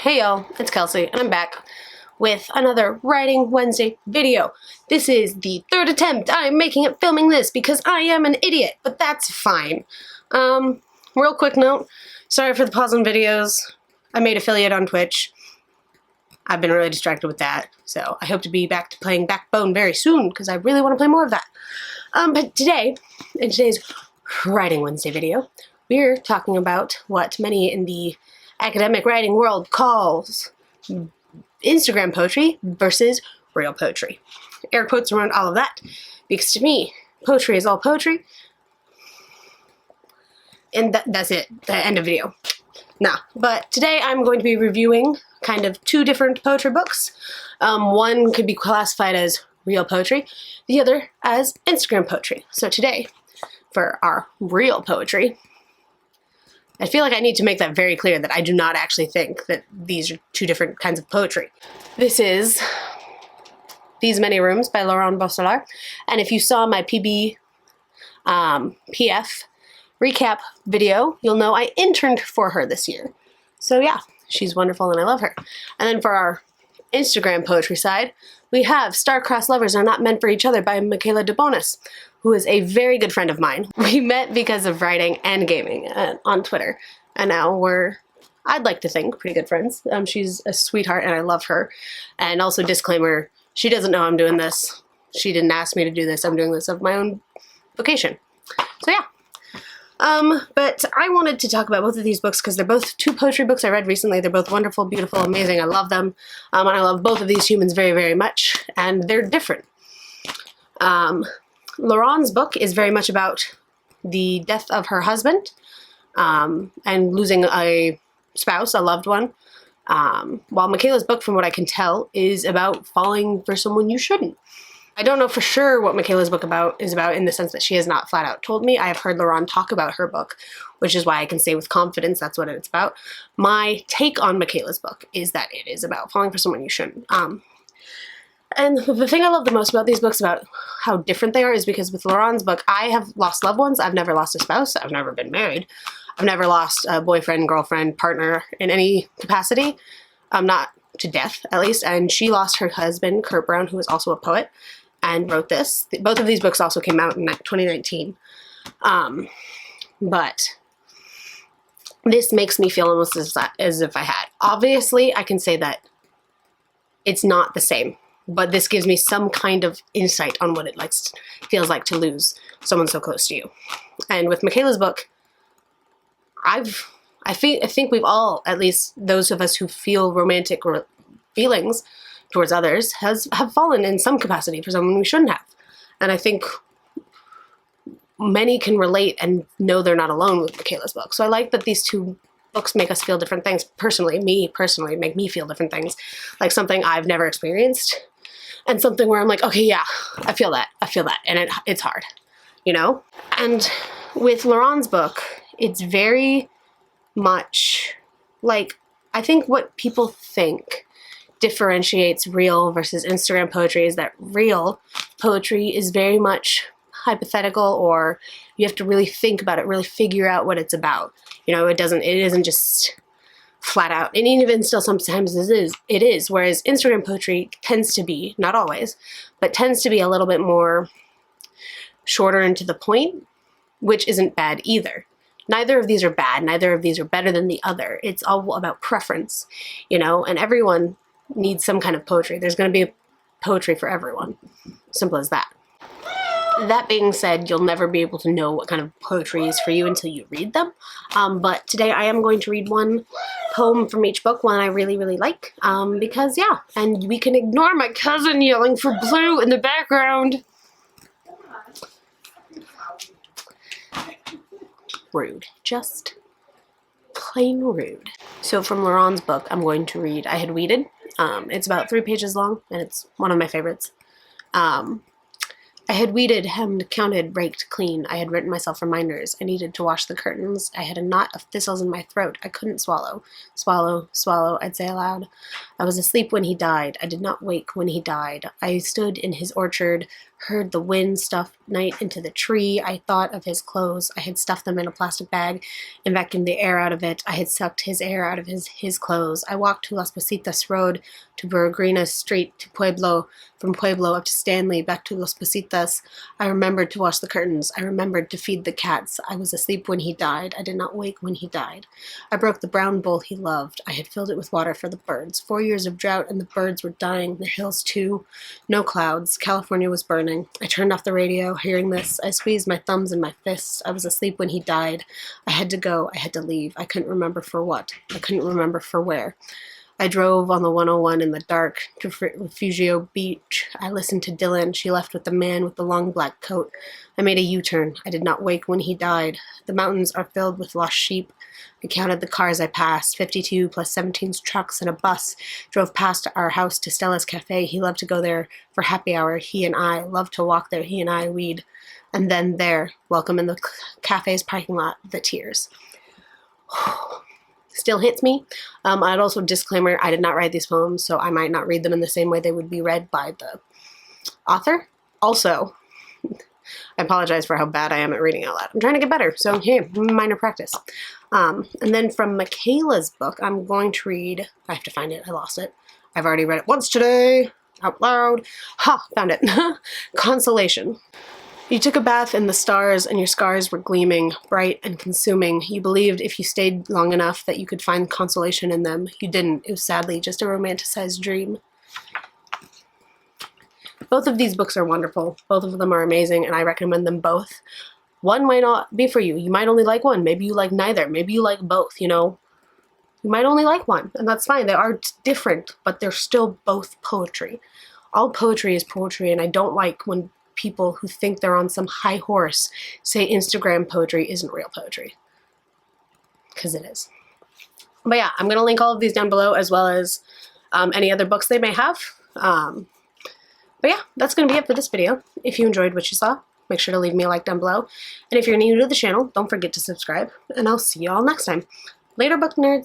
Hey y'all, it's Kelsey, and I'm back with another Writing Wednesday video. This is the third attempt I'm making at filming this because I am an idiot, but that's fine. Real quick note, sorry for the pause on videos. I made affiliate on Twitch. I've been really distracted with that, so I hope to be back to playing Backbone very soon because I really want to play more of that. But today, in today's Writing Wednesday video, we're talking about what many in the academic writing world calls Instagram poetry versus real poetry. Air quotes around all of that, because to me, poetry is all poetry, and that's it, the end of video. Nah, but today I'm going to be reviewing kind of two different poetry books. One could be classified as real poetry, the other as Instagram poetry. So today, for our real poetry, I feel like I need to make that very clear that I do not actually think that these are two different kinds of poetry. This is These Many Rooms by Laure-Anne Bosselaar, and if you saw my PF recap video, you'll know I interned for her this year. So yeah, she's wonderful and I love her. And then for our Instagram poetry side, we have Star-Crossed Lovers Are Not Meant for Each Other by McKayla DeBonis, who is a very good friend of mine. We met because of writing and gaming on Twitter, and now we're, I'd like to think, pretty good friends. She's a sweetheart and I love her. And also, disclaimer, she doesn't know I'm doing this. She didn't ask me to do this. I'm doing this of my own vocation. So yeah. But I wanted to talk about both of these books because they're both two poetry books I read recently. They're both wonderful, beautiful, amazing. I love them. And I love both of these humans very, very much. And they're different. Laure-Anne's book is very much about the death of her husband and losing a spouse, a loved one. While McKayla's book, from what I can tell, is about falling for someone you shouldn't. I don't know for sure what McKayla's book is about in the sense that she has not flat out told me. I have heard Laure-Anne talk about her book, which is why I can say with confidence that's what it's about. My take on McKayla's book is that it is about falling for someone you shouldn't. And the thing I love the most about these books, about how different they are, is because with Laure-Anne's book, I have lost loved ones. I've never lost a spouse. I've never been married. I've never lost a boyfriend, girlfriend, partner in any capacity. Not to death, at least. And she lost her husband, Kurt Brown, who is also a poet, and wrote this. Both of these books also came out in 2019. But this makes me feel almost as if I had. Obviously, I can say that it's not the same, but this gives me some kind of insight on what it feels like to lose someone so close to you. And with McKayla's book, I think we've all, at least those of us who feel romantic feelings towards others, have fallen in some capacity for someone we shouldn't have. And I think many can relate and know they're not alone with McKayla's book. So I like that these two books make us feel different things. Me personally, make me feel different things. Like something I've never experienced, and something where I'm like, okay, yeah, I feel that, and it's hard, you know? And with Laure-Anne's book, it's very much like, I think what people think differentiates real versus Instagram poetry is that real poetry is very much hypothetical, or you have to really think about it, really figure out what it's about. You know, it isn't just flat out, and even still sometimes it is, whereas Instagram poetry tends to be, not always, but tends to be a little bit more shorter and to the point, which isn't bad either. Neither of these are bad, neither of these are better than the other. It's all about preference, you know, and everyone needs some kind of poetry. There's going to be poetry for everyone. Simple as that. That being said, you'll never be able to know what kind of poetry is for you until you read them. But today I am going to read one poem from each book, one I really, really like. Because, yeah, and we can ignore my cousin yelling for blue in the background. Rude. Just plain rude. So from Laure-Anne's book, I'm going to read I Had Weeded. It's about 3 pages long, and it's one of my favorites. I had weeded, hemmed, counted, raked, clean. I had written myself reminders. I needed to wash the curtains. I had a knot of thistles in my throat. I couldn't swallow. Swallow, swallow, I'd say aloud. I was asleep when he died. I did not wake when he died. I stood in his orchard, heard the wind stuff night into the tree. I thought of his clothes. I had stuffed them in a plastic bag and vacuumed the air out of it. I had sucked his air out of his clothes. I walked to Las Positas Road, to Burgrina Street, to Pueblo, from Pueblo up to Stanley, back to Las Positas. I remembered to wash the curtains. I remembered to feed the cats. I was asleep when he died. I did not wake when he died. I broke the brown bowl he loved. I had filled it with water for the birds. 4 years of drought and the birds were dying. The hills too. No clouds. California was burning. I turned off the radio, hearing this. I squeezed my thumbs in my fists. I was asleep when he died. I had to go. I had to leave. I couldn't remember for what. I couldn't remember for where. I drove on the 101 in the dark to Refugio Beach. I listened to Dylan. She left with the man with the long black coat. I made a U-turn. I did not wake when he died. The mountains are filled with lost sheep. I counted the cars I passed. 52 plus 17 trucks and a bus drove past our house to Stella's Cafe. He loved to go there for happy hour. He and I loved to walk there. He and I weed. And then there, welcome in the cafe's parking lot, the tears. Still hits me. I'd also disclaimer, I did not write these poems, so I might not read them in the same way they would be read by the author. Also, I apologize for how bad I am at reading out loud. I'm trying to get better, so hey, minor practice. And then from McKayla's book, I'm going to read, I have to find it, I lost it. I've already read it once today, out loud. Ha, found it. Consolation. You took a bath in the stars and your scars were gleaming, bright and consuming. You believed if you stayed long enough that you could find consolation in them. You didn't. It was sadly just a romanticized dream. Both of these books are wonderful. Both of them are amazing, and I recommend them both. One might not be for you. You might only like one. Maybe you like neither. Maybe you like both, you know. You might only like one, and that's fine. They are different, but they're still both poetry. All poetry is poetry, and I don't like when people who think they're on some high horse say Instagram poetry isn't real poetry. Because it is. But yeah, I'm going to link all of these down below, as well as any other books they may have. But yeah, that's going to be it for this video. If you enjoyed what you saw, make sure to leave me a like down below. And if you're new to the channel, don't forget to subscribe. And I'll see you all next time. Later, book nerds!